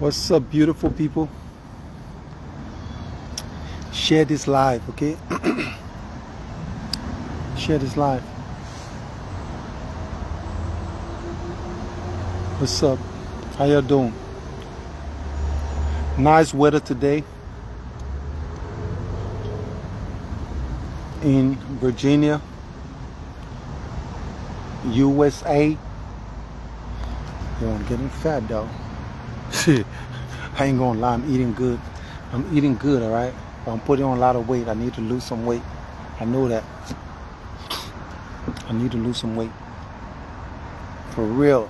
What's up, beautiful people? Share this live, okay? Share this live. What's up? How y'all doing? Nice weather today in Virginia, USA. Yo, I'm getting fat though. I ain't gonna lie, I'm eating good. I'm eating good, all right? But I'm putting on a lot of weight. I need to lose some weight. I know that. I need to lose some weight. For real.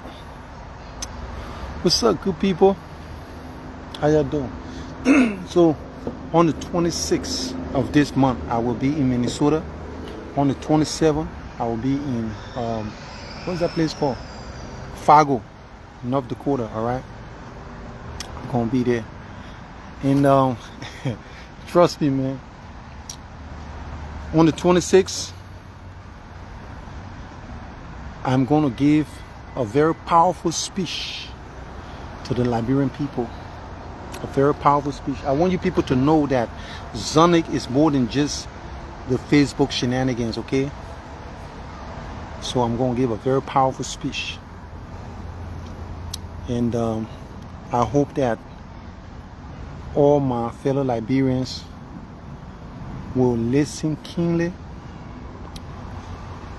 What's up, good people? How y'all doing? So, on the 26th of this month, I will be in Minnesota. On the 27th, I will be in, what's that place called? Fargo, North Dakota, all right? I'm gonna be there. And trust me, man, on the 26th, I'm gonna give a very powerful speech to the Liberian people. A very powerful speech. I want you people to know that ZONIC is more than just the Facebook shenanigans, okay? So I'm gonna give a very powerful speech. And I hope that all my fellow Liberians will listen keenly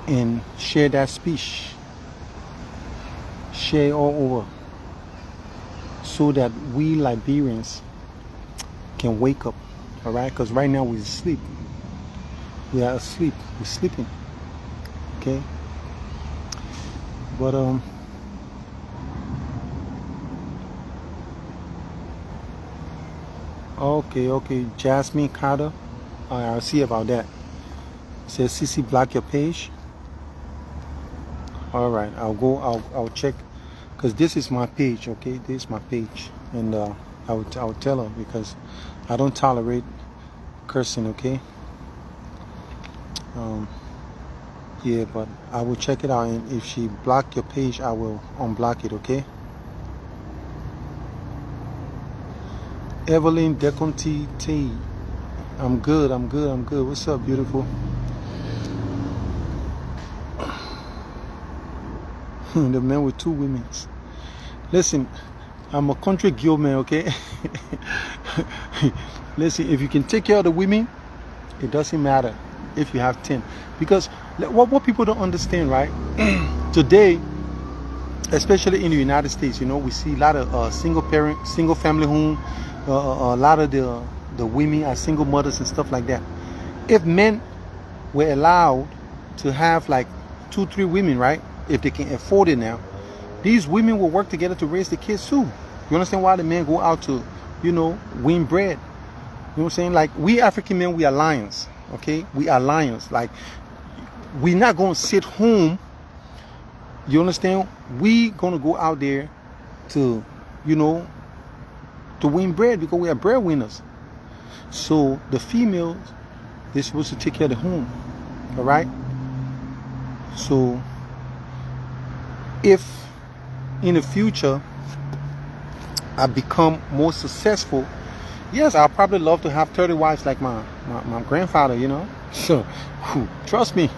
and share that speech. Share all over, so that we Liberians can wake up, all right? Because right now we're asleep. We are asleep. We're sleeping, okay? But okay, Jasmine Carter. I'll see about that. It says CECE block your page. All right, I'll check, because this is my page, okay? This is my page, and I would tell her, because I don't tolerate cursing, okay? Yeah, but I will check it out, and if she block your page, I will unblock it, okay? Evelyn Deconti T. I'm good. What's up, beautiful? The man with two women. Listen, I'm a country girl man, okay? Listen, if you can take care of the women, it doesn't matter if you have 10. Because what people don't understand, right? Today, especially in the United States, you know, we see a lot of single family home. A lot of the women are single mothers and stuff like that. If men were allowed to have like 2-3 women, right? If they can afford it now, these women will work together to raise the kids too. You understand why the men go out to, you know, win bread? You know what I'm saying? Like, we African men, we are lions, okay? We are lions. Like, we're not going to sit home. You understand? We going to go out there to, you know, to win bread, because we are breadwinners. So the females, they're supposed to take care of the home, all right? So if in the future I become more successful, yes, I'll probably love to have 30 wives like my grandfather, you know. So trust me,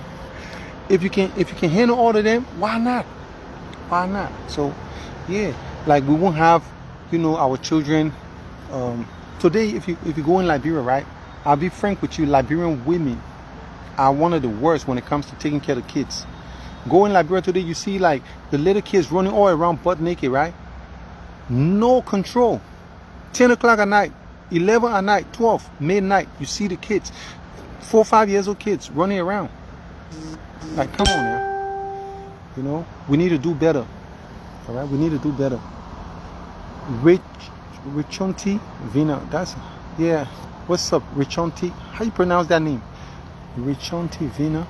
if you can handle all of them, why not? So yeah, like, we won't have, you know, our children. Today, if you go in Liberia, right, I'll be frank with you, Liberian women are one of the worst when it comes to taking care of the kids. Go in Liberia today, you see like the little kids running all around butt naked, right? No control. 10 o'clock at night, 11 at night, 12, midnight, you see the kids, 4 or 5 years old kids running around. Like, come on, man. You know, we need to do better. All right, we need to do better. Richonti Vina, that's, yeah. What's up, Richonti? How you pronounce that name? Richonti Vina.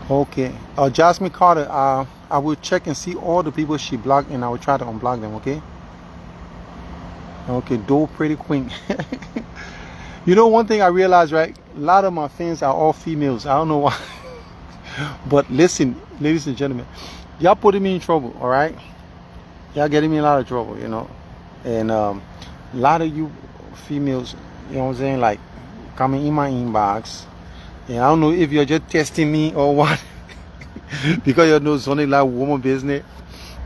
Okay. Jasmine Carter, I will check and see all the people she blocked, and I will try to unblock them, okay? Okay, Do Pretty Queen. You know, one thing I realized, right? A lot of my fans are all females. I don't know why. But listen, ladies and gentlemen, y'all putting me in trouble, all right? Y'all getting me in a lot of trouble, you know. And a lot of you females, you know what I'm saying, like coming in my inbox, and I don't know if you're just testing me or what, because you know ZONIC like woman business.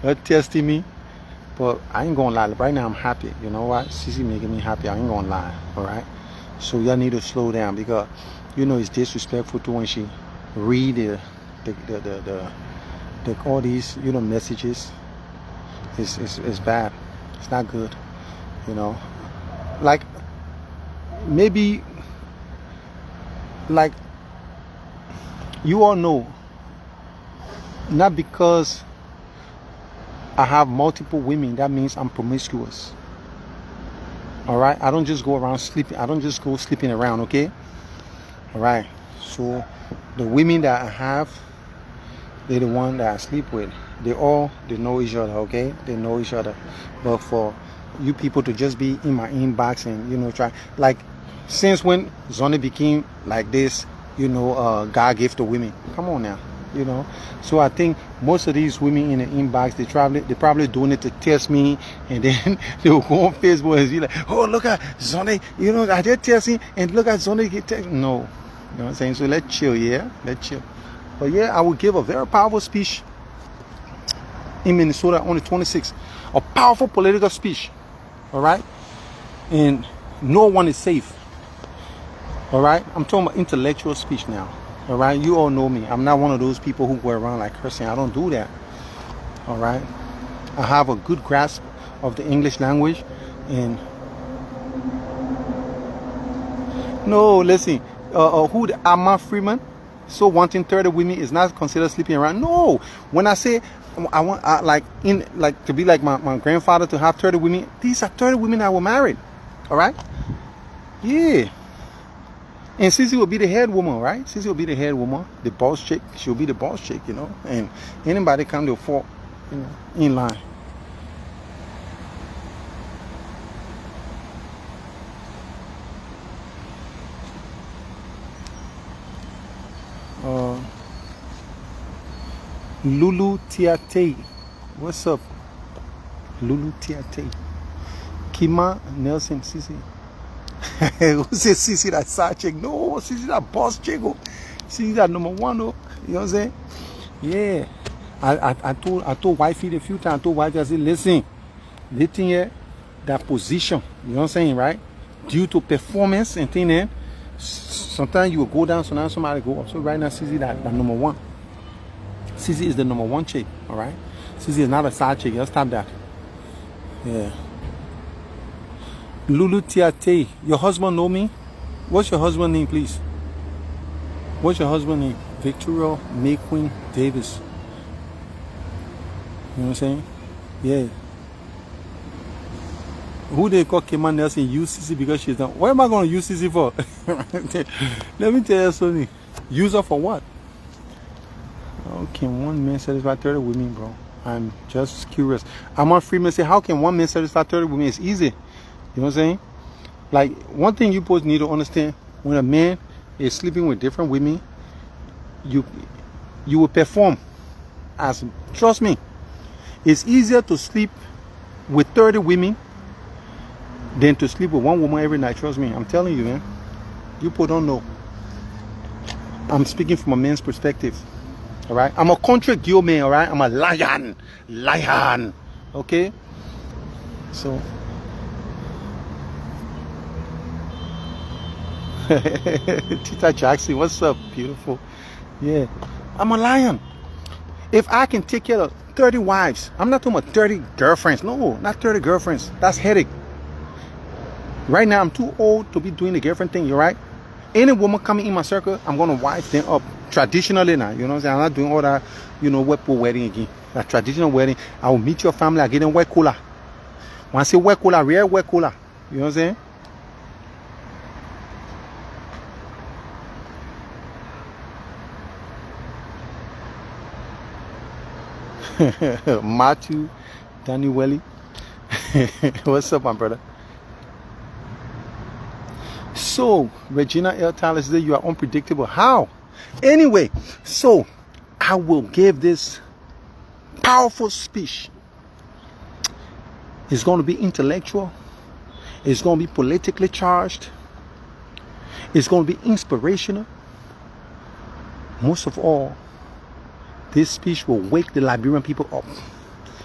You're testing me, but I ain't gonna lie. Right now I'm happy. You know what? CECE making me happy. I ain't gonna lie. All right. So y'all need to slow down, because you know it's disrespectful to when she read the all these, you know, messages. It's bad. It's not good. You know, like maybe like you all know, not because I have multiple women that means I'm promiscuous. All right, I don't just go around sleeping. I don't just go sleeping around. Okay. All right. So the women that I have, they're the one that I sleep with. They know each other. Okay, they know each other. But for you people to just be in my inbox and, you know, try, like, since when ZONIC became like this, you know, God gave to women. Come on now, you know. So I think most of these women in the inbox, they're probably doing it to test me, and then they will go on Facebook and be like, oh, look at ZONIC, you know, I did testing, and look at ZONIC. No, you know what I'm saying? So let's chill, yeah, let's chill. But yeah, I will give a very powerful speech in Minnesota on the 26th. A powerful political speech. All right? And no one is safe. All right? I'm talking about intellectual speech now. All right? You all know me. I'm not one of those people who go around like cursing. I don't do that. All right? I have a good grasp of the English language. And no, listen. Who the Amma Freeman? So wanting 30 women is not considered sleeping around. No. When I say I want to be like my grandfather, to have 30 women, these are 30 women that were married. All right? Yeah. And CECE will be the head woman, right? CECE will be the head woman, the boss chick. She'll be the boss chick, you know. And anybody come to fall, you know, in line. Lulu Tiate, what's up? Lulu Tiate, Kima Nelson, CECE. Who says CECE that side chick? No, CECE that boss chick. CECE that number one. You know what I'm saying? Yeah. I told wifey a few times. I told wifey, I said, listen here, that position. You know what I'm saying, right? Due to performance and thing, then sometimes you will go down, sometimes somebody go up. So right now, CECE that number one. CECE is the number one chick, all right? CECE is not a side chick. Let's stop that. Yeah. Lulu Tiate, your husband know me? What's your husband's name, please? What's your husband's name? Victoria McQueen Davis. You know what I'm saying? Yeah. Who they call Kima Nelson use CECE because she's done? What am I going to use CECE for? Let me tell you something. Use her for what? How can one man satisfy 30 women, bro? I'm just curious. Amma Freeman say, how can one man satisfy 30 women? It's easy. You know what I'm saying? Like, one thing you both need to understand, when a man is sleeping with different women, you will perform. Trust me, it's easier to sleep with 30 women than to sleep with one woman every night. Trust me, I'm telling you, man. You people don't know. I'm speaking from a man's perspective. All right, I'm a country girl man. All right, I'm a lion. Okay, so Tita Jackson, what's up, beautiful? Yeah, I'm a lion. If I can take care of 30 wives, I'm not talking about 30 girlfriends. No, not 30 girlfriends. That's headache. Right now, I'm too old to be doing the girlfriend thing. You're right. Any woman coming in my circle, I'm gonna wife them up traditionally now. You know what I'm saying? I'm not doing all that, you know, wedding again. A traditional wedding. I will meet your family. I get them white cooler. When I say white cooler, real white cooler. You know what I'm saying? Matthew Daniwelli. What's up, my brother? So Regina L. Tyler says you are unpredictable. How? Anyway, so I will give this powerful speech. It's going to be intellectual. It's going to be politically charged. It's going to be inspirational. Most of all, this speech will wake the Liberian people up,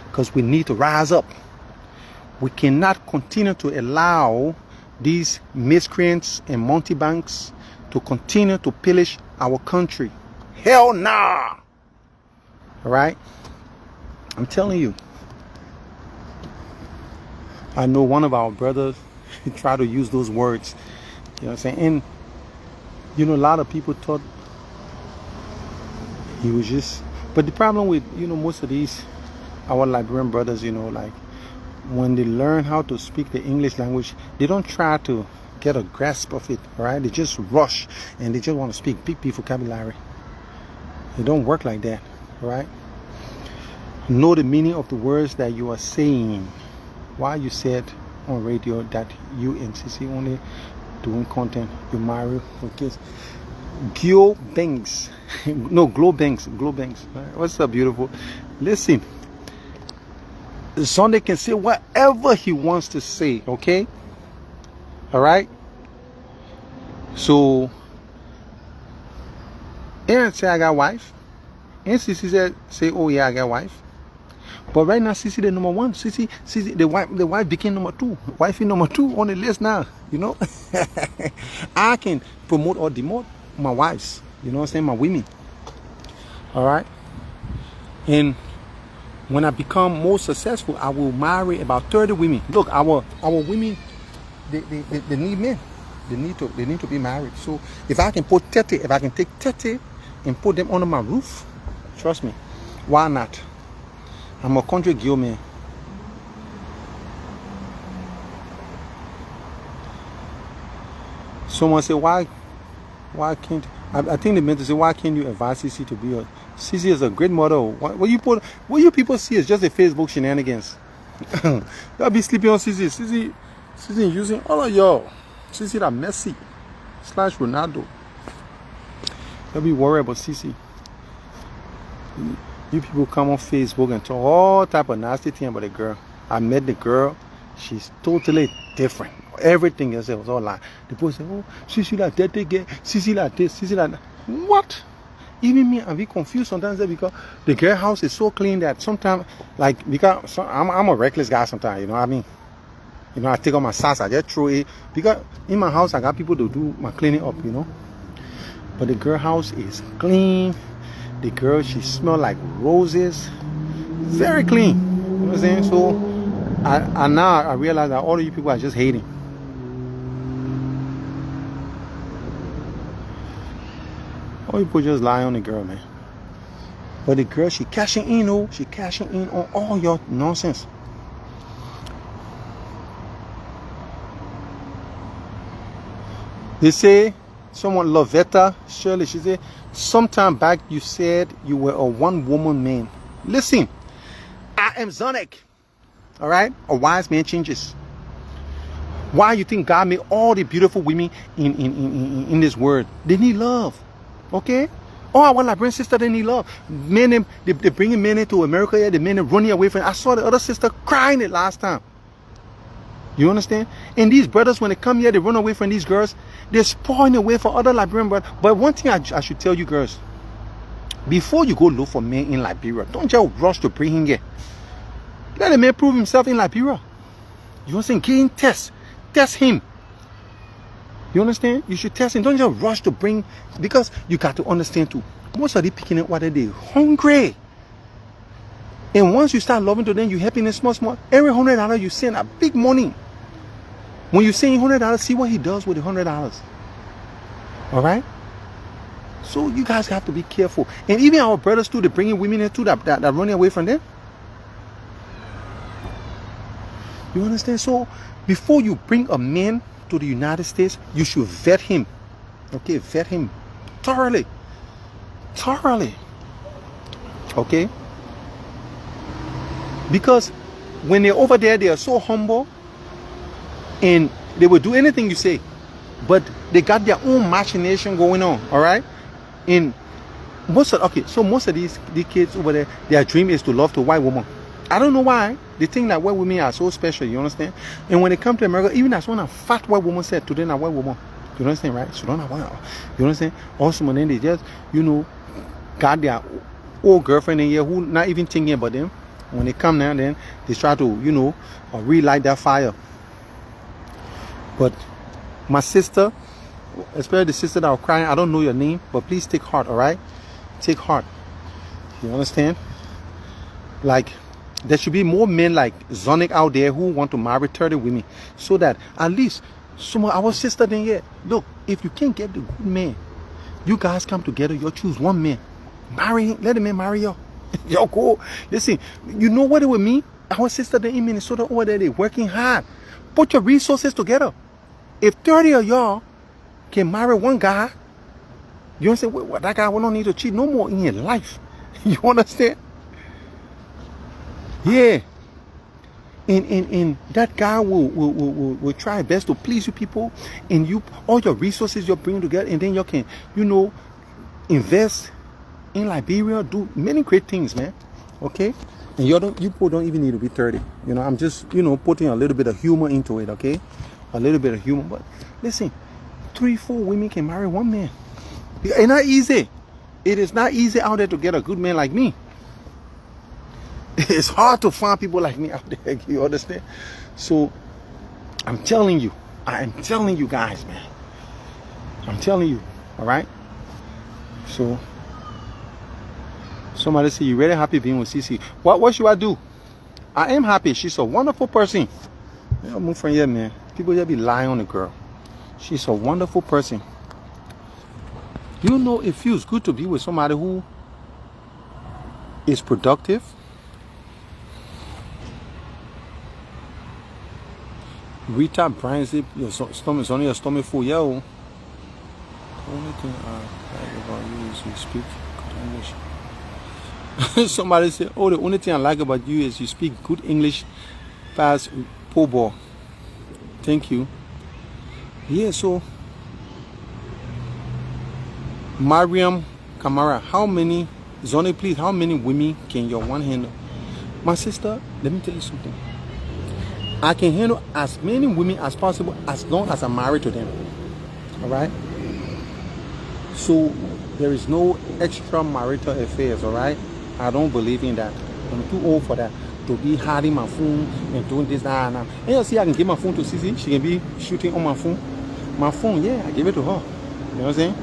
because we need to rise up. We cannot continue to allow these miscreants and mountebanks to continue to pillage our country. Hell nah! All right? I'm telling you. I know one of our brothers tried to use those words. You know what I'm saying? And, you know, a lot of people thought he was just... But the problem with, you know, most of these, our Liberian brothers, you know, like, when they learn how to speak the English language, they don't try to get a grasp of it, right? They just rush and they just want to speak big vocabulary. It don't work like that, right? Know the meaning of the words that you are saying. Why you said on radio that you and CECE only doing content, you marry for kids. Gio Banks. No, Glow Banks. Glow Banks. Right? What's up, beautiful? Listen. Sunday can say whatever he wants to say, okay? All right? So, Aaron say I got wife. And CECE say, oh yeah, I got wife. But right now, CECE the number one. CECE the wife became number two. Wifey number two on the list now. You know, I can promote or demote my wives. You know what I'm saying? My women. All right. And when I become more successful, I will marry about 30 women. Look, our women, they need men. They need to be married. So if I can put 30, if I can take 30 and put them under my roof, trust me, why not? I'm a country girl, man. Someone say, why can't, I think they meant to say, why can't you advise CECE to be a, CECE is a great model. What you people see is just the Facebook shenanigans. Y'all be sleeping on CECE. CECE using all of y'all. CECE that Messi / Ronaldo. Y'all be worried about CECE. You people come on Facebook and talk all type of nasty thing about the girl. I met the girl. She's totally different. Everything else was all lie. The people say, oh, CECE like that, they get CECE like this, CECE like that. What? Even me, I be confused sometimes because the girl house is so clean that sometimes, like, because I'm a reckless guy sometimes, you know what I mean? You know, I take out my socks, I just throw it. Because in my house, I got people to do my cleaning up, you know? But the girl house is clean. The girl, she smell like roses. Very clean. You know what I'm saying? So, now I realize that all of you people are just hating. All you people just lie on the girl, man. But the girl, she cashing in, oh. She cashing in on all your nonsense. They say, someone, Lovetta Shirley, she said, sometime back you said you were a one-woman man. Listen, I am ZONIC. All right? A wise man changes. Why you think God made all the beautiful women in this world? They need love. Okay? Oh, our Liberian sister, they need love. Men, they bringing men into America here. The men are running away from. I saw the other sister crying it last time. You understand? And these brothers, when they come here, they run away from these girls. They're spoiling away for other Liberian brothers. But one thing I should tell you girls, before you go look for men in Liberia, don't just rush to bring him here. Let a man prove himself in Liberia. You understand? Get him test him. You understand? You should test him. Don't just rush to bring, because you got to understand too. Most of the picking up what they hungry. And once you start loving to them, you helping them small. Every $100 you send a big money. When you send $100, see what he does with the $100. All right? So you guys have to be careful. And even our brothers too, they bringing women in too that running away from them. You understand? So before you bring a man to the United States, you should vet him. Okay, vet him thoroughly. Okay? Because when they're over there, they are so humble and they will do anything you say. But they got their own machination going on, all right? And So most of these kids over there, their dream is to love to white woman. I don't know why. They think that white women are so special, you understand? And when they come to America, even as one a fat white woman said to them, a white woman, you understand, right? So don't have one, you understand? Also, and then they just, got their old girlfriend in here who not even thinking about them. When they come now, then they try to, relight that fire. But my sister, especially the sister that was crying, I don't know your name, but please take heart, all right? Take heart. You understand? Like, there should be more men like ZONIC out there who want to marry 30 women, so that at least some of our sisters then here. Look, if you can't get the good man, you guys come together, you choose one man, marry him, let the man marry you. Yo, cool. Listen, you know what it would mean? Our sister then in Minnesota over there, they working hard. Put your resources together. If 30 of y'all can marry one guy, you understand? Well, that guy will not need to cheat no more in your life. You understand? Yeah. And that guy will try best to please you people, and you all your resources you're bringing together, and then you can, invest in Liberia, do many great things, man. Okay? And you people don't even need to be 30. I'm just, putting a little bit of humor into it, okay? A little bit of humor. But listen, 3-4 women can marry one man. It's not easy. It is not easy out there to get a good man like me. It's hard to find people like me out there. You understand? So I am telling you guys, man. I'm telling you, all right? So somebody say, you really happy being with CECE? What should I do? I am happy. She's a wonderful person. Move from here, man. People just be lying on the girl. She's a wonderful person. It feels good to be with somebody who is productive. Rita Bryan said, your stomach is only a stomach full. Yo, the only thing I like about you is you speak good English. Somebody said, the only thing I like about you is you speak good English past po ball. Thank you. Yeah, so Mariam Kamara, ZONIC, please, how many women can your one handle? My sister, let me tell you something. I can handle as many women as possible as long as I'm married to them. All right? So there is no extra marital affairs, all right? I don't believe in that. I'm too old for that. To be hiding my phone and doing this, that, and you see, I can give my phone to CeCe. She can be shooting on my phone. My phone, yeah, I give it to her. You know what I'm saying?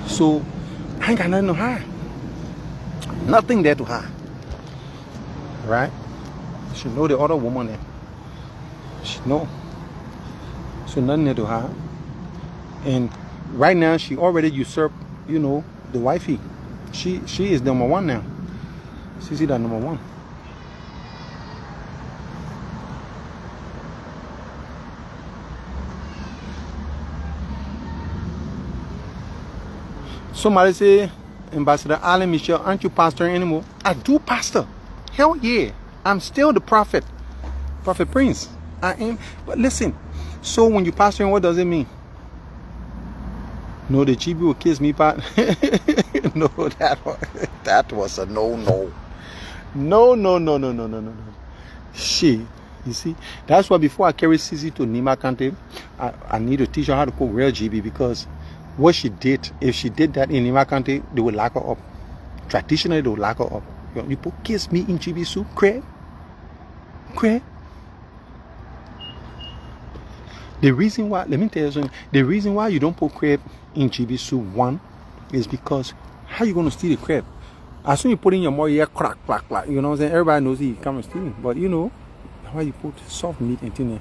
So I ain't got nothing to hide. Nothing there to hide. Right? She know the other woman there. She know. So nothing there to hide. And right now she already usurped, the wifey. She is number one now. CeCe that number one. Somebody say, Ambassador Alan Michelle, aren't you pastoring anymore? I do pastor. Hell yeah. I'm still the prophet. Prophet Prince. I am. But listen, so when you pastoring, what does it mean? No, the GB will kiss me, Pat. No, that was a no. No. She, you see, that's why before I carry CeCe to Nima Kante, I need to teach her how to cook real GB, because what she did, if she did that in Nima Kante, they would lock her up. Traditionally, they would lock her up. You put kiss me in GB soup, crab. The reason why, let me tell you something, the reason why you don't put crab in GB soup, one, is because how you going to steal the crab? As soon as you put in your mouth, yeah, crack, you know what I'm saying? Everybody knows you come and steal. But why you put soft meat in there,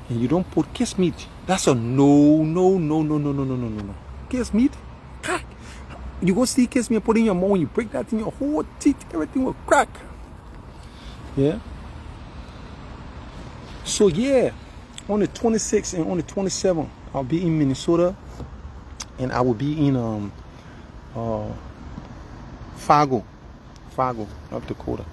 and you don't put kiss meat. That's a no. Kiss meat, crack. You go see kiss me and put in your mouth, when you break that thing, your whole teeth, everything will crack. Yeah. So yeah, on the 26th and on the 27th, I'll be in Minnesota, and I will be in Fargo, North Dakota.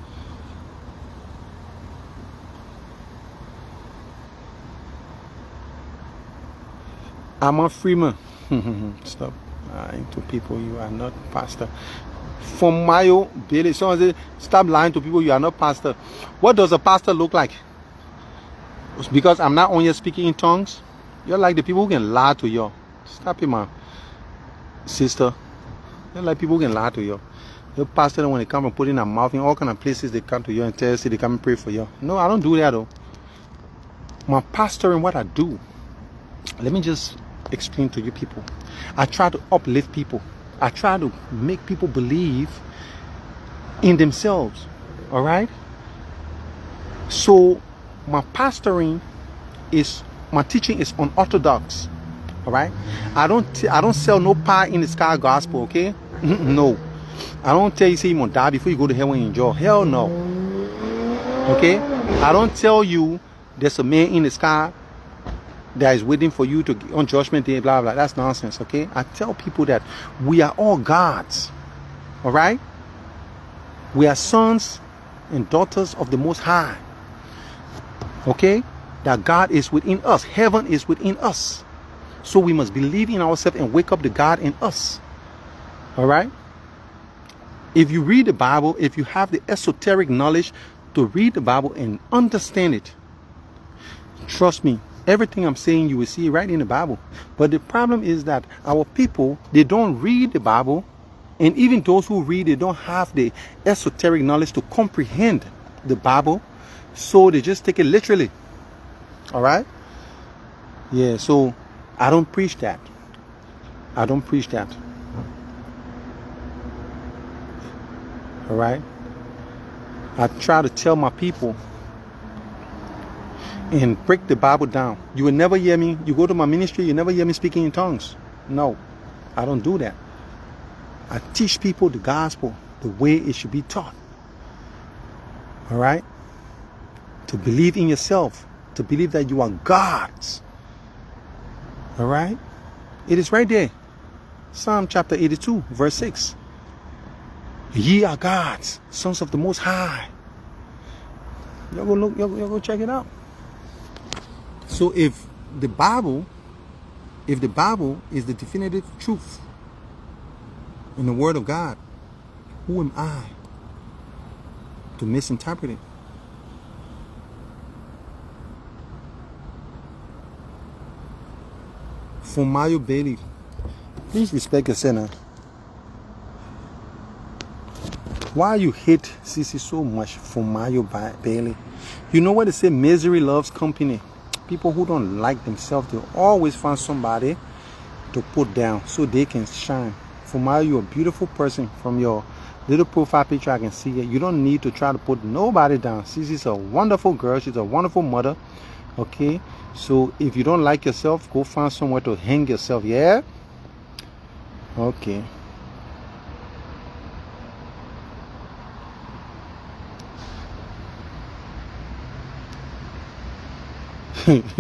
Amma Freeman. Stop. Lying to people, you are not pastor. From Mayo Bailey, someone say, stop lying to people, you are not pastor. What does a pastor look like? Because I'm not on here speaking in tongues, you're like the people who can lie to you. Stop it, man. Sister, you're like people who can lie to you. Your pastor, when they come and put in their mouth in all kind of places, they come to you and tell you, they come and pray for you. No, I don't do that though. My pastor and what I do, let me just explain to you people. I try to uplift people. I try to make people believe in themselves. All right. So my pastoring is, my teaching is unorthodox. All right. I don't sell no pie in the sky gospel. Okay. No. I don't tell you say you gonna die before you go to heaven and enjoy. Hell no. Okay. I don't tell you there's a man in the sky that is waiting for you to on judgment day, blah blah. That's nonsense. Okay. I tell people that we are all gods. All right. We are sons and daughters of the Most High. Okay. That God is within us. Heaven is within us. So we must believe in ourselves and wake up the God in us. All right. If you read the Bible, if you have the esoteric knowledge to read the Bible and understand it, trust me, everything I'm saying you will see right in the Bible. But the problem is that our people, they don't read the Bible, and even those who read, they don't have the esoteric knowledge to comprehend the Bible, so they just take it literally. All right. Yeah. So I don't preach that. I don't preach that. All right. I try to tell my people and break the Bible down. You will never hear me. You go to my ministry, you never hear me speaking in tongues. No, I don't do that. I teach people the gospel the way it should be taught. All right. To believe in yourself, to believe that you are God's. All right. It is right there. Psalm chapter 82, verse 6. Ye are gods, sons of the Most High. Y'all go look, y'all go check it out. So if the Bible is the definitive truth in the Word of God, who am I to misinterpret it? For Mayo Bailey, please respect your sinner. Why you hate CECE so much for Mayo Bailey? You know what they say, misery loves company. People who don't like themselves, they always find somebody to put down so they can shine. For Mayo, you're a beautiful person. From your little profile picture, I can see it. You don't need to try to put nobody down. CECE is a wonderful girl. She's a wonderful mother. Okay? So if you don't like yourself, go find somewhere to hang yourself. Yeah? Okay.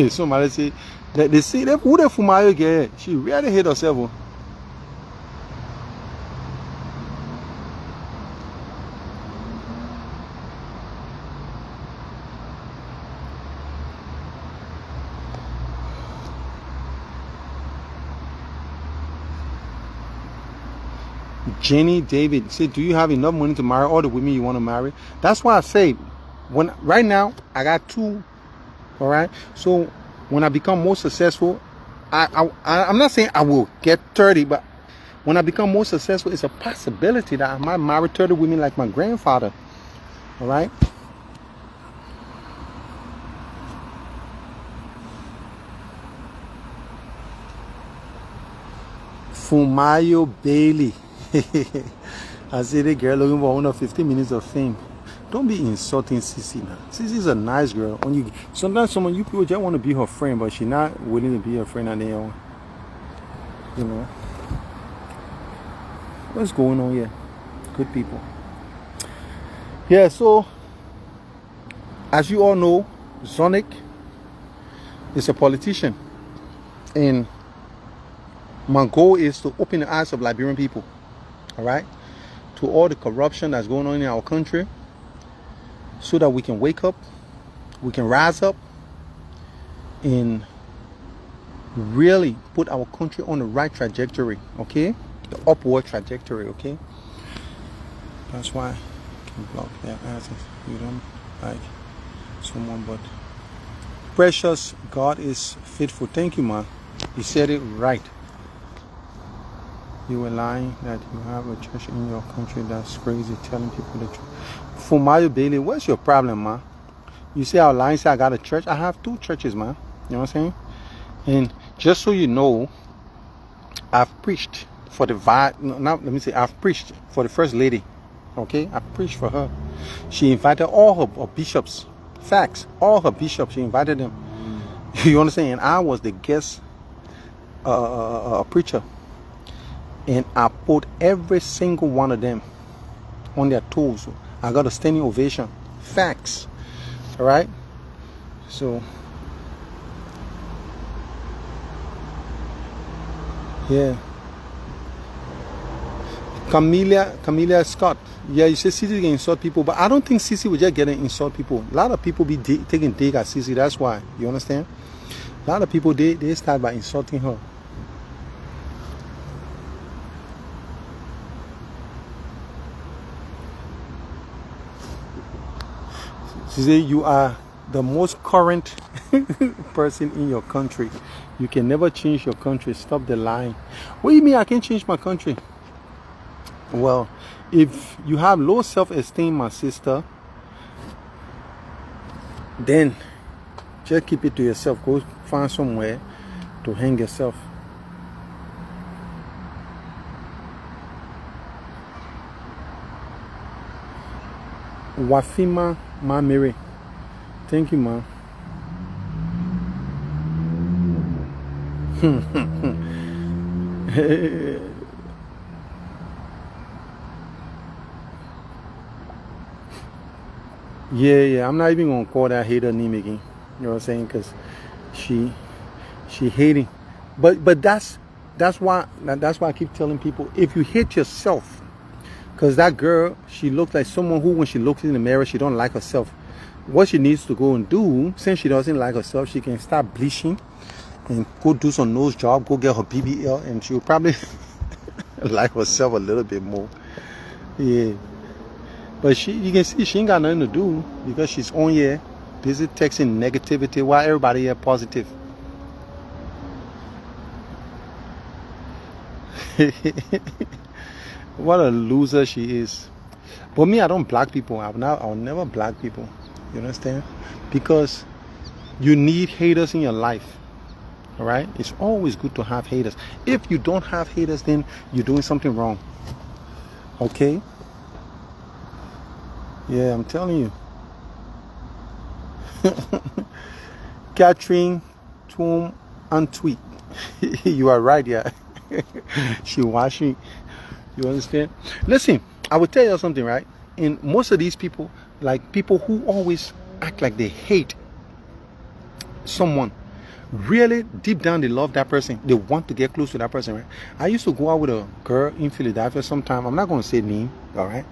Somebody say that they say that who the Fumayo get, she really hate herself. Jenny David said, do you have enough money to marry all the women you want to marry? That's why I say, right now I got 2. All right. So when I become more successful, I'm not saying I will get 30, but when I become more successful, it's a possibility that I might marry 30 women like my grandfather. All right. Fumayo Bailey. I see the girl looking for 115 minutes of fame. Don't be insulting CECE now. CECE is a nice girl. Sometimes some of you people just want to be her friend, but she's not willing to be her friend, and they you know. What's going on here? Good people. Yeah, so as you all know, ZONIC is a politician, and my goal is to open the eyes of Liberian people, all right, to all the corruption that's going on in our country, so that we can wake up, we can rise up, and really put our country on the right trajectory, okay? The upward trajectory, okay? That's why you can block their asses. You don't like someone, but precious, God is faithful. Thank you, man. You said it right. You were lying that you have a church in your country. That's crazy. Telling people the truth. For Mario Bailey, what's your problem, man? You say I'm lying, say I got a church. I have 2 churches, man. You know what I'm saying? And just so you know, I've preached for the let me say I've preached for the First Lady. Okay, I preached for her. She invited all her bishops. Facts, all her bishops. She invited them. You understand? And I was the guest preacher, and I put every single one of them on their toes. I got a standing ovation. Facts. All right. So yeah. Camelia Scott. Yeah, you say CECE can insult people, but I don't think CECE will just get and insult people. A lot of people be taking dig at CECE. That's why. You understand? A lot of people they start by insulting her. She say you are the most current person in your country. You can never change your country. Stop the lying. What do you mean I can't change my country? Well, if you have low self-esteem, my sister, then just keep it to yourself. Go find somewhere to hang yourself. Wafima Mamiri. Thank you, ma. Yeah, I'm not even gonna call that hater name again. You know what I'm saying? Because she hating. But that's why I keep telling people, if you hate yourself, because that girl, she looks like someone who, when she looks in the mirror, she don't like herself. What she needs to go and do, since she doesn't like herself, she can start bleaching and go do some nose job, go get her BBL, and she'll probably like herself a little bit more. Yeah. But you can see she ain't got nothing to do, because she's on here busy texting negativity while everybody here positive. What a loser she is. But me, I don't block people. I'll never block people. You understand? Because you need haters in your life. All right? It's always good to have haters. If you don't have haters, then you're doing something wrong. Okay? Yeah, I'm telling you. Catherine Twom and Tweet. You are right, yeah. She watching. You understand? Listen, I will tell you something, right? And most of these people, like people who always act like they hate someone, really deep down they love that person. They want to get close to that person, right? I used to go out with a girl in Philadelphia sometime. I'm not going to say name, all right?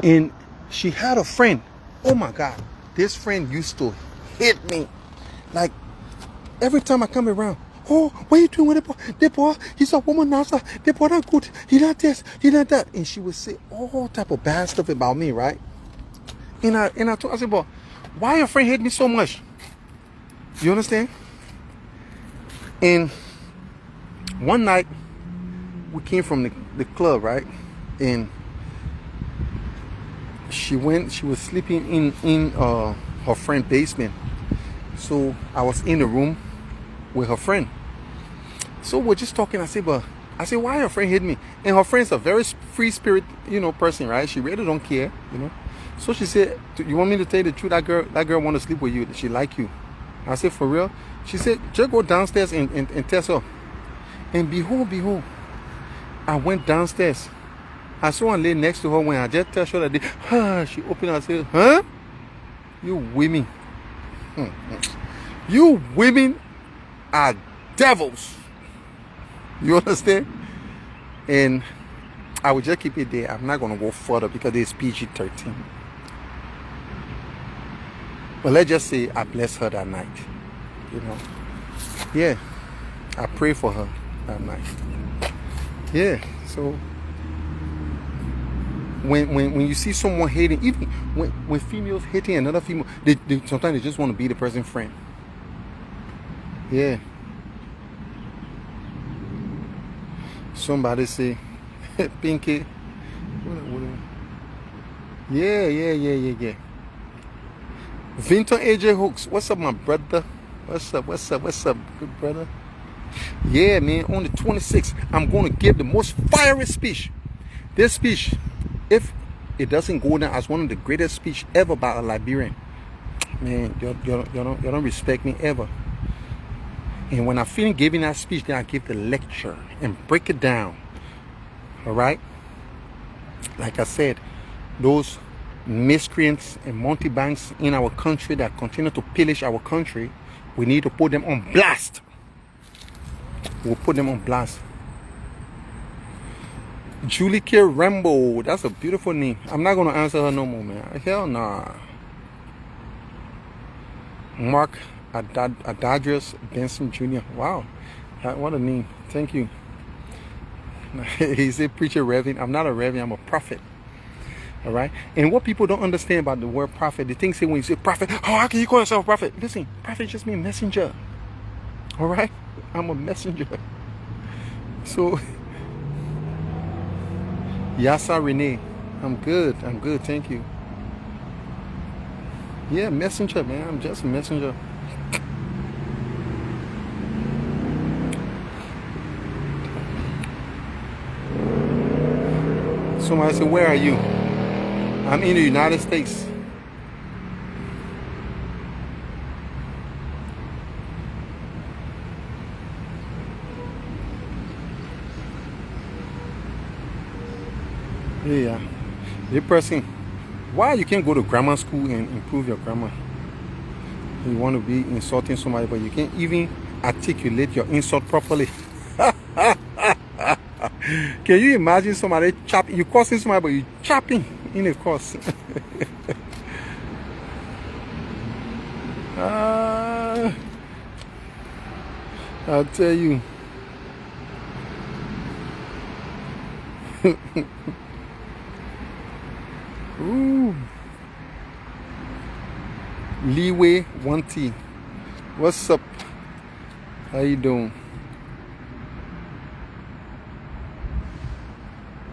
And she had a friend. Oh my God. This friend used to hit me. Like, every time I come around, oh, what are you doing with the boy? The boy, he's a woman now, sir. The boy not good. He not this, he not that. And she would say all type of bad stuff about me, right? And I said, boy, why your friend hate me so much? You understand? And one night, we came from the club, right? And she was sleeping in her friend's basement. So I was in the room with her friend. So we're just talking. I said, why your friend hit me? And her friend's a very free spirit, person, right? She really don't care, So she said, you want me to tell you the truth? That girl want to sleep with you. She like you. I said, for real? She said, just go downstairs and test her. And behold, I went downstairs. I saw her lay next to her. When I just touched her, she opened her and said, huh? You women. You women are devils. You understand? And I will just keep it there. I'm not going to go further because it's PG-13. But let's just say I blessed her that night. Yeah. I pray for her that night. Yeah, so when you see someone hating, even when females hating another female, they sometimes they just want to be the person's friend. Yeah. Somebody say, Pinky. Yeah. Vinton AJ Hooks, what's up, my brother? What's up, good brother? Yeah, man, on the 26th, I'm going to give the most fiery speech. This speech, if it doesn't go down as one of the greatest speech ever by a Liberian, man, you don't respect me ever. And when I finish giving that speech, then I give the lecture and break it down. All right? Like I said, those miscreants and mountebanks in our country that continue to pillage our country, we need to put them on blast. We'll put them on blast. Julie K. Rambo, that's a beautiful name. I'm not going to answer her no more, man. Hell nah. Mark Adadrius Benson Jr. Wow, what a name. Thank you. He's a preacher, reverend. I'm not a reverend, I'm a prophet. All right. And what people don't understand about the word prophet, they think, say, when you say prophet, oh, how can you call yourself a prophet? Listen, prophet just means messenger. All right. I'm a messenger. So, Yasa Renee, I'm good. Thank you. Yeah, messenger, man. I'm just a messenger. Somebody said, where are you? I'm in the United States. Yeah. The person, why you can't go to grammar school and improve your grammar? You want to be insulting somebody, but you can't even articulate your insult properly. Can you imagine somebody chopping? You cursing somebody, but you chopping in a curse. I'll tell you. Ooh. Leeway 1T. What's up? How you doing?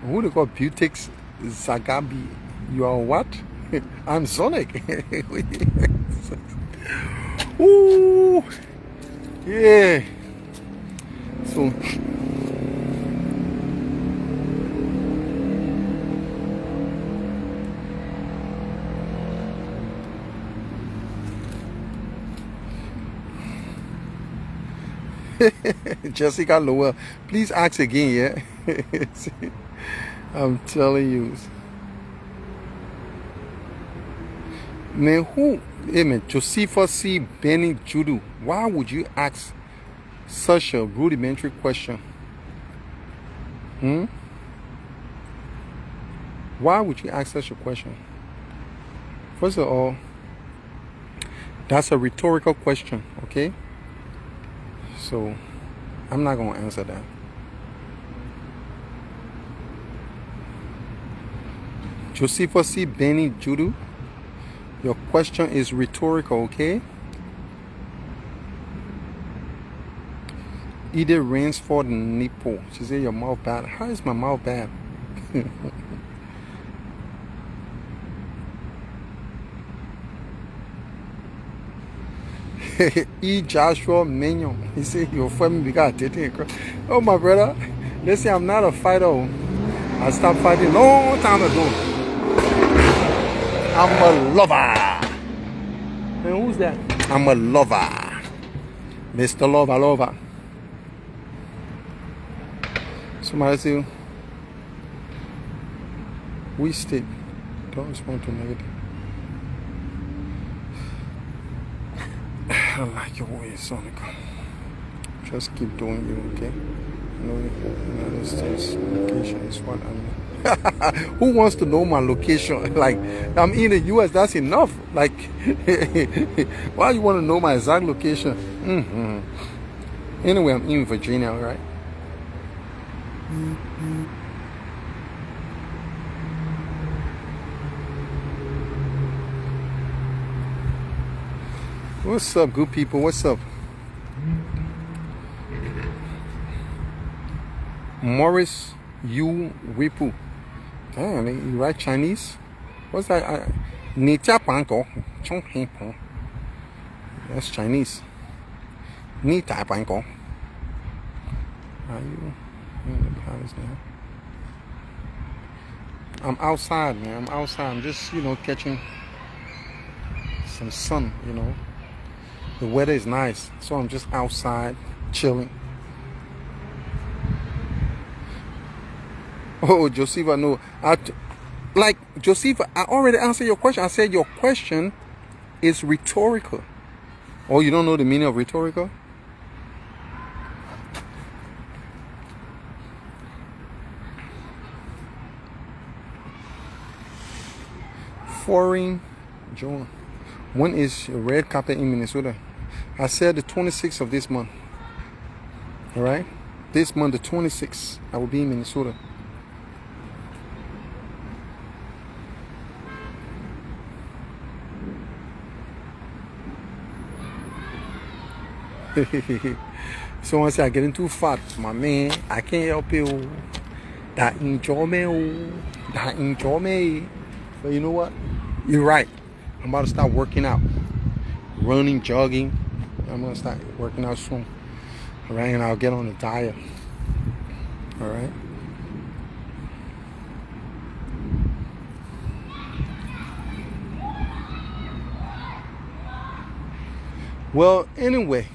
Who they call Butex Zagabi? You are what? I'm ZONIC. Ooh. Yeah. So Jessica Lowell, please ask again, yeah? I'm telling you. Man, Josephus C. Benny Judo, why would you ask such a rudimentary question? Why would you ask such a question? First of all, that's a rhetorical question, okay? So, I'm not going to answer that. Josephus C. Benny Judo, your question is rhetorical, okay? Either Rainsford Nipple. She said your mouth bad. How is my mouth bad? E. Joshua Mignon. He said your family because dating. Oh my brother. Listen, I'm not a fighter. I stopped fighting long time ago. I'm a lover. And who's that? I'm a lover. Mr. Lover. Somebody say, we state, don't respond to negative. I like your way, Sonic. Just keep doing you, okay? No, United States location is what I'm. Who wants to know my location? Like, I'm in the US, that's enough. Like, why you want to know my exact location? Anyway, I'm in Virginia, right? What's up, good people? What's up? Morris Yu Wipu. Damn, you write Chinese? What's that? That's Chinese. Are you in the palace now? I'm outside, man. I'm outside. I'm just, catching some sun, The weather is nice, so I'm just outside chilling. Oh, Josepha, no. Josepha, I already answered your question. I said your question is rhetorical. Oh, you don't know the meaning of rhetorical? Foreign John. When is a red carpet in Minnesota? I said the 26th of this month. All right? This month, the 26th, I will be in Minnesota. Someone said I'm getting too fat, my man. I can't help you. That enjoy me. That enjoy me. But you know what? You're right. I'm about to start working out. Running, jogging. I'm going to start working out soon. All right? And I'll get on a diet. All right? Well, anyway.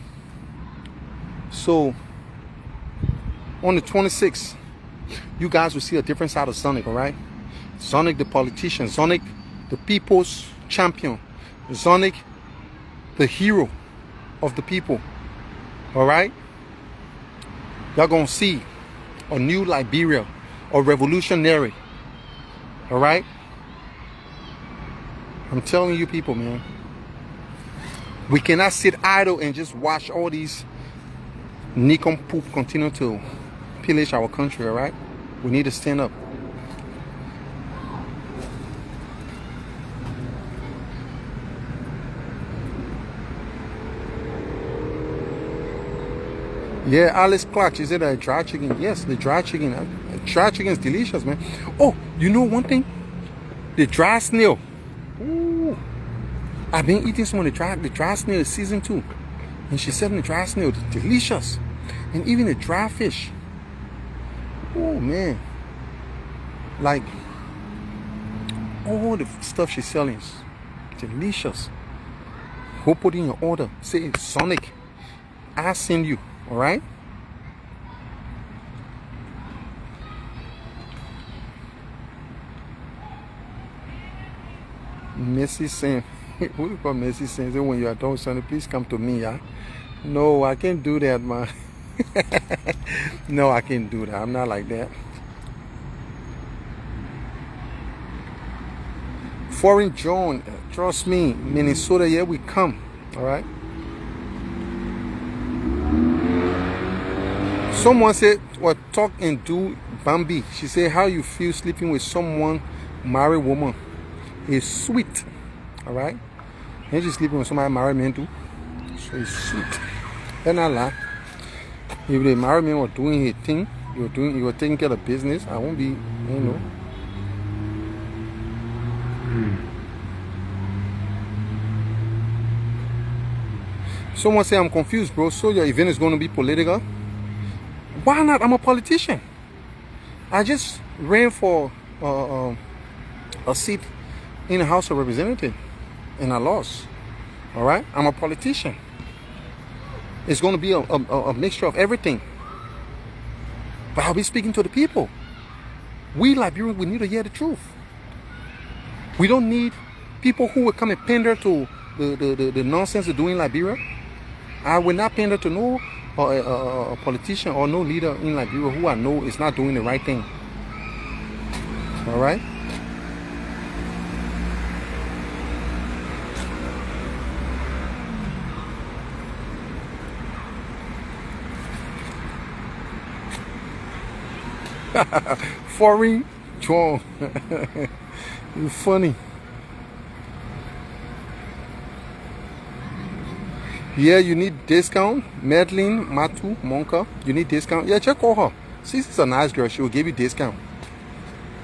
So, on the 26th, you guys will see a different side of ZONIC, all right? ZONIC, the politician. ZONIC, the people's champion. ZONIC, the hero of the people, all right? Y'all gonna see a new Liberia, a revolutionary, all right? I'm telling you people, man. We cannot sit idle and just watch all these nincompoop continue to pillage our country, all right? We need to stand up. Yeah, Alice Clark, she said a dry chicken. Yes, the dry chicken. Dry chicken is delicious, man. Oh, you know one thing? The dry snail. Ooh. I've been eating some of the dry snail season 2. And she said the dry snail, delicious. And even the dry fish. Oh, man. Like, all the stuff she's selling is delicious. Go put in your order. Say, ZONIC, I send you. All right? Messi saying, who you call Messi saying, when you are done, son, please come to me, yeah? No, I can't do that, man. No, I can't do that. I'm not like that. Foreign John, trust me, Minnesota, yeah, we come. All right? Someone said, well, talk and do Bambi. She said, how you feel sleeping with someone, married woman, is sweet. All right? And she's sleeping with somebody married man too. So it's sweet. Then I lie. If the married man was doing his thing, you were taking care of business, I won't be, Someone say, I'm confused, bro. So your event is going to be political? Why not? I'm a politician. I just ran for a seat in the House of Representatives, and I lost. All right? I'm a politician. It's going to be a mixture of everything. But I'll be speaking to the people. We Liberians, we need to hear the truth. We don't need people who will come and pander to the nonsense they're doing in Liberia. I will not pander to no a politician or no leader in Liberia who I know is not doing the right thing. All right? Foreign John. You funny. Yeah, you need discount. Madeline Matu Monka, you need discount. Yeah, check call her. She's a nice girl. She will give you discount.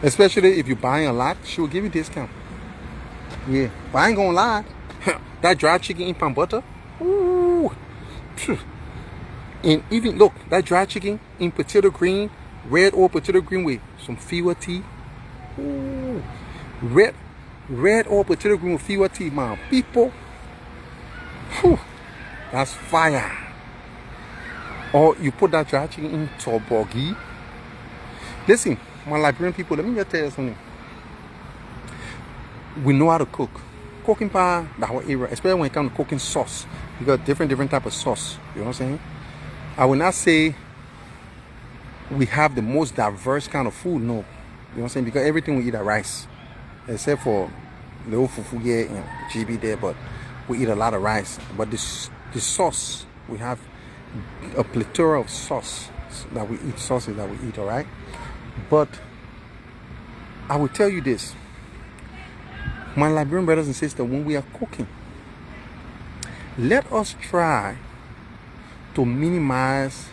Especially if you're buying a lot, she will give you discount. Yeah, but I ain't gonna lie. That dry chicken in pan butter. Ooh. And even look, that dry chicken in potato green, red or potato green with some fiwa tea. Ooh. Red or potato green with fiwa tea, my people. Whew. That's fire. Or you put that dry chicken in tobogi. Listen, my Liberian people, let me just tell you something. We know how to cook. Cooking pan, our area, especially when it comes to cooking sauce. You got different type of sauce. You know what I'm saying? I will not say we have the most diverse kind of food. No. You know what I'm saying? Because everything we eat are rice. Except for little fufu here and GB there, but we eat a lot of rice. But the sauce, we have a plethora of sauces that we eat, all right? But I will tell you this. My Liberian brothers and sisters, when we are cooking, let us try to minimize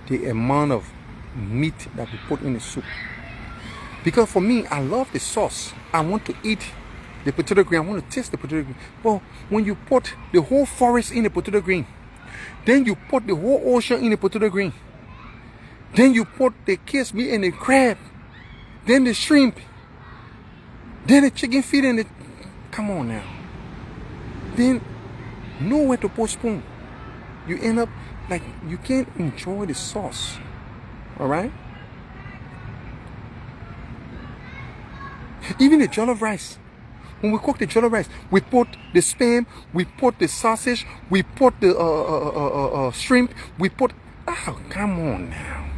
the amount of meat that we put in the soup. Because for me, I love the sauce. I want to eat the potato green. I want to taste the potato green. But when you put the whole forest in the potato green, then you put the whole ocean in the potato green, then you put the kiss meat and the crab, then the shrimp, then the chicken feet and the... Come on now. Then nowhere to put spoon. You end up like you can't enjoy the sauce. All right? Even the jollof rice. When we cook the jollof rice, we put the spam, we put the sausage, we put the shrimp, we put... Oh, come on now.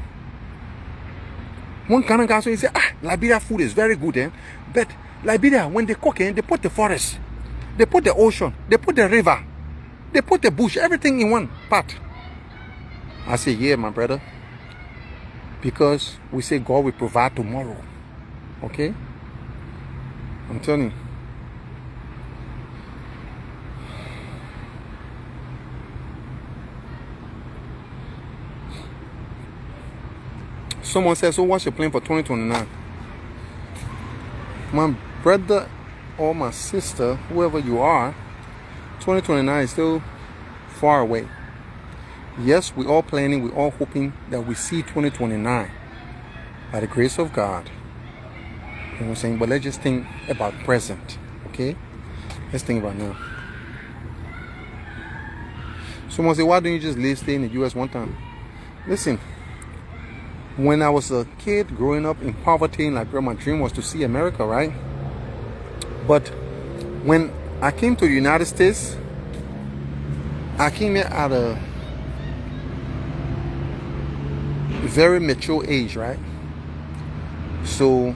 One Ghana guy say, Liberia food is very good, eh? But Liberia, when they cook, they put the forest, they put the ocean, they put the river, they put the bush, everything in one pot. I say, yeah, my brother. Because we say God will provide tomorrow. Okay? I'm telling you. Someone says, so what's your plan for 2029? My brother or my sister, whoever you are, 2029 is still far away. Yes, we're all planning, we're all hoping that we see 2029 by the grace of God. You know what I'm saying? But let's just think about present, okay? Let's think about now. Someone say, why don't you just stay in the US one time? Listen, when I was a kid growing up in poverty in Liberia, my dream was to see America, right? But when I came to the United States, I came here at a very mature age, right? So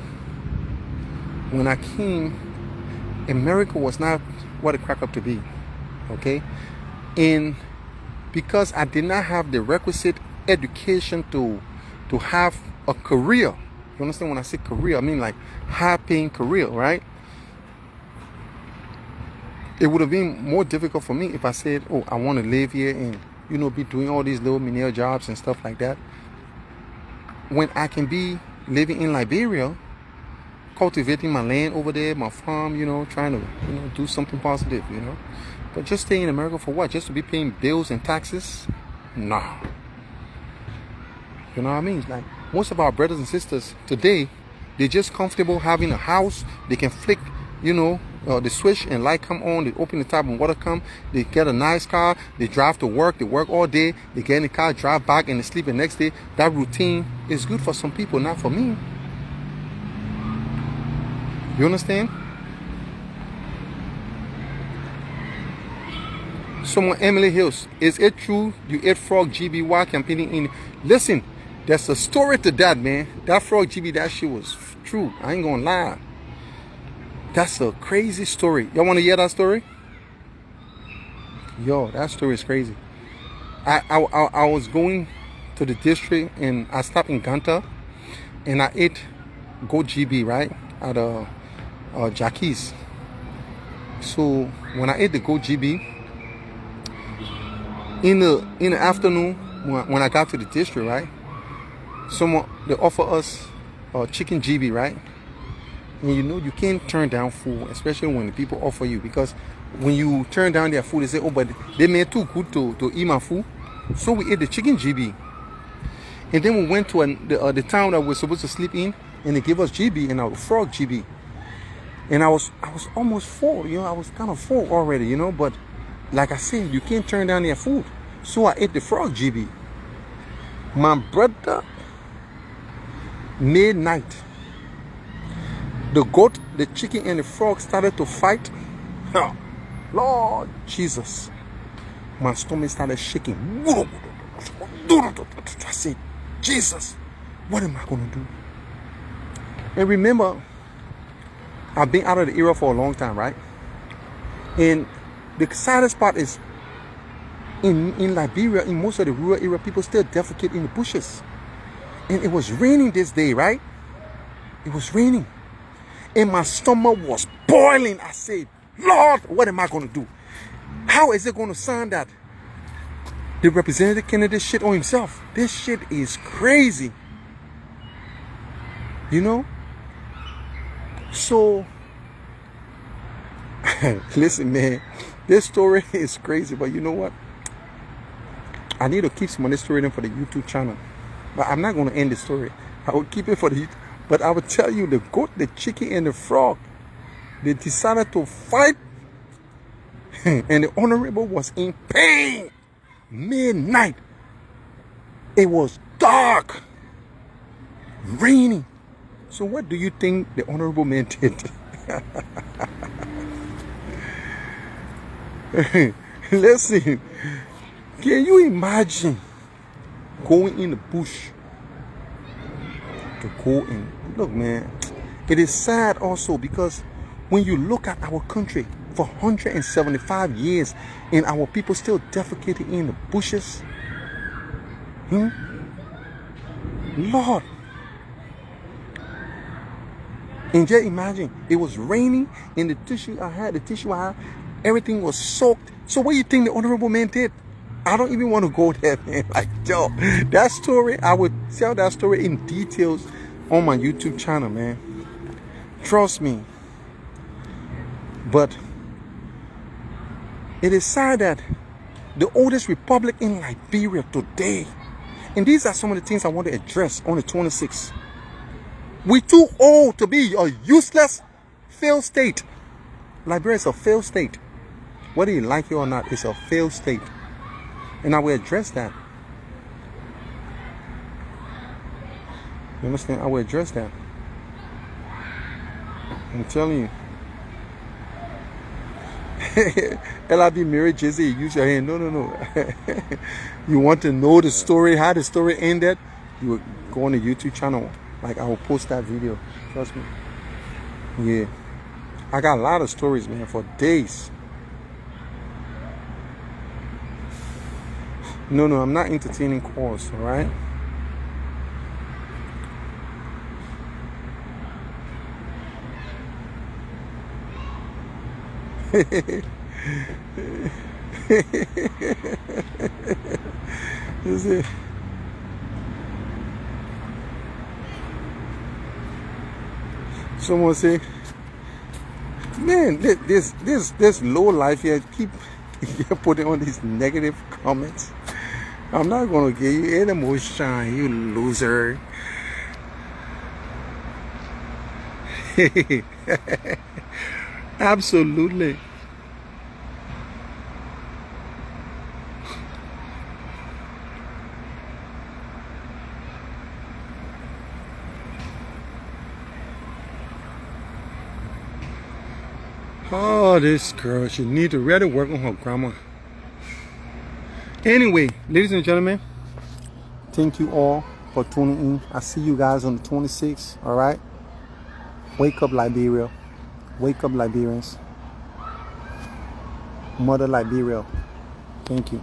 when I came, America was not what it cracked up to be, okay? And because I did not have the requisite education to have a career. You understand when I say career, I mean like high-paying career, right? It would have been more difficult for me if I said, oh, I want to live here and, you know, be doing all these little menial jobs and stuff like that. When I can be living in Liberia, cultivating my land over there, my farm, you know, trying to, you know, do something positive, you know. But just staying in America for what? Just to be paying bills and taxes? Nah. You know what I mean? Like most of our brothers and sisters today, they're just comfortable having a house. They can flick, you know, the switch and light come on. They open the tap and water come. They get a nice car. They drive to work. They work all day. They get in the car, drive back, and they sleep the next day. That routine is good for some people, not for me. You understand? Someone, Emily Hills, is it true you ate frog GBY campaigning in? Listen, there's a story to that, man. That frog GB, that shit was true. I ain't gonna lie. That's a crazy story. Y'all want to hear that story? Yo, that story is crazy. I was going to the district and I stopped in Ganta. and I ate goat GB, right, at Jackie's. So when I ate the goat GB, in the afternoon, when I got to the district, right, they offer us chicken GB, right? And you know you can't turn down food, especially when the people offer you, because when you turn down their food, they say, oh, but they made too good to eat my food. So we ate the chicken GB. And then we went to the town that we were supposed to sleep in, and they gave us GB and our frog GB. And I was almost full, you know, I was kind of full already, you know, but like I said, you can't turn down their food. So I ate the frog GB. My brother, midnight, the goat, the chicken, and the frog started to fight. Oh, Lord Jesus. My stomach started shaking. I said, Jesus, what am I going to do? And remember, I've been out of the area for a long time, right? And the saddest part is, in Liberia, in most of the rural area, people still defecate in the bushes. And it was raining this day, right? It was raining. And my stomach was boiling. I said, Lord, what am I going to do? How is it going to sound that the representative candidate shit on himself? This shit is crazy. You know? So, listen, man, this story is crazy, but you know what? I need to keep some of this story in for the YouTube channel. But I'm not going to end the story. I will keep it for the YouTube. But I will tell you, the goat, the chicken, and the frog, they decided to fight. And the honorable was in pain. Midnight. It was dark. Raining. So what do you think the honorable man did? Listen, can you imagine going in the bush to go in? Look, man, it is sad also, because when you look at our country for 175 years and our people still defecating in the bushes, Lord. And just imagine, it was raining, and the tissue I had, everything was soaked. So what do you think the honorable man did? I don't even want to go there, man. Like, yo, that story, I would tell that story in details on my YouTube channel, man. Trust me. But it is sad that the oldest republic in Liberia today, and these are some of the things I want to address on the 26th. We're too old to be a useless failed state. Liberia is a failed state. Whether you like it or not, it's a failed state. And I will address that. You understand? I will address that. I'm telling you. LIB Mary Jay-Z, use your hand. No. You want to know the story, how the story ended? You will go on the YouTube channel. Like, I will post that video. Trust me. Yeah. I got a lot of stories, man, for days. No, I'm not entertaining calls, all right? Is it? Someone say, man, this low life here keep putting on these negative comments. I'm not gonna give you any more shine, you loser. Absolutely. Oh, this girl, she need to really work on her grammar. Anyway, ladies and gentlemen, thank you all for tuning in. I see you guys on the 26th, all right? Wake up, Liberia. Wake up, Liberians. Mother Liberia. Thank you.